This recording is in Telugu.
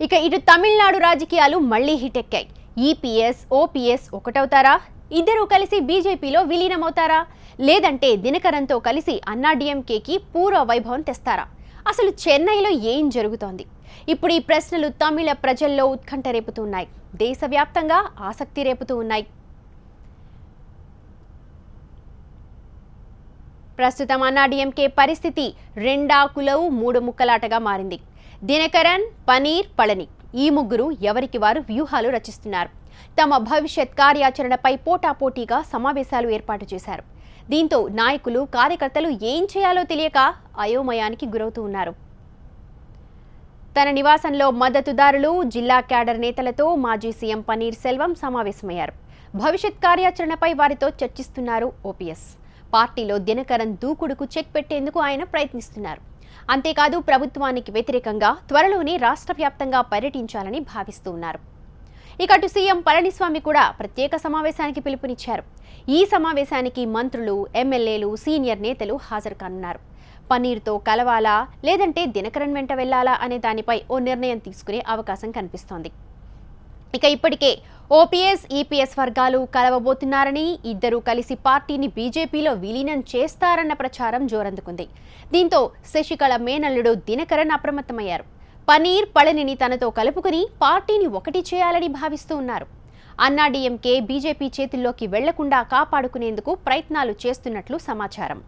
ఇటు తమిళనాడు రాజకీయాలు మళ్లీ హిట్ ఎక్కాయి. ఈపీఎస్, ఓపీఎస్ ఒకటవుతారా? ఇద్దరూ కలిసి బీజేపీలో విలీనమవుతారా? లేదంటే దినకరన్తో కలిసి అన్నాడీఎంకేకి పూర్వ వైభవం తెస్తారా? అసలు చెన్నైలో ఏం జరుగుతోంది? ఇప్పుడు ఈ ప్రశ్నలు తమిళ ప్రజల్లో ఉత్కంఠ రేపుతూ ఉన్నాయి. దేశవ్యాప్తంగా ఆసక్తి రేపుతూ ఉన్నాయి. ప్రస్తుతం అన్నాడీఎంకే పరిస్థితి రెండాకులవు మూడు ముక్కలాటగా మారింది. దినకరన్, పనీర్, పళని ఈ ముగ్గురు ఎవరికి వారు వ్యూహాలు రచిస్తున్నారు. తమ భవిష్యత్ కార్యాచరణపై పోటాపోటీగా సమావేశాలు ఏర్పాటు చేశారు. దీంతో నాయకులు, కార్యకర్తలు ఏం చేయాలో తెలియక అయోమయానికి గురవుతూ ఉన్నారు. తన నివాసంలో మద్దతుదారులు, జిల్లా క్యాడర్ నేతలతో మాజీ సీఎం పన్నీర్ సెల్వం సమావేశమయ్యారు. భవిష్యత్ కార్యాచరణపై వారితో చర్చిస్తున్నారు ఓపీఎస్. పార్టీలో దినకరన్ దూకుడుకు చెక్ పెట్టేందుకు ఆయన ప్రయత్నిస్తున్నారు. అంతేకాదు, ప్రభుత్వానికి వ్యతిరేకంగా త్వరలోనే రాష్ట్ర వ్యాప్తంగా పర్యటించాలని భావిస్తూ ఉన్నారు. అటు సీఎం పళనిస్వామి కూడా ప్రత్యేక సమావేశానికి పిలుపునిచ్చారు. ఈ సమావేశానికి మంత్రులు, ఎమ్మెల్యేలు, సీనియర్ నేతలు హాజరు కానున్నారు. పన్నీర్తో కలవాలా లేదంటే దినకరన్ వెంట వెళ్లాలా అనే దానిపై ఓ నిర్ణయం తీసుకునే అవకాశం కనిపిస్తోంది. ఇప్పటికే ఓపీఎస్, ఈపీఎస్ వర్గాలు కలవబోతున్నారని, ఇద్దరూ కలిసి పార్టీని బీజేపీలో విలీనం చేస్తారన్న ప్రచారం జోరందుకుంది. దీంతో శశికళ మేనల్లుడు దినకరన్ అప్రమత్తమయ్యారు. పన్నీర్, పళనిని తనతో కలుపుకుని పార్టీని ఒకటి చేయాలని భావిస్తూ ఉన్నారు. అన్నాడీఎంకే బీజేపీ చేతుల్లోకి వెళ్లకుండా కాపాడుకునేందుకు ప్రయత్నాలు చేస్తున్నట్లు సమాచారం.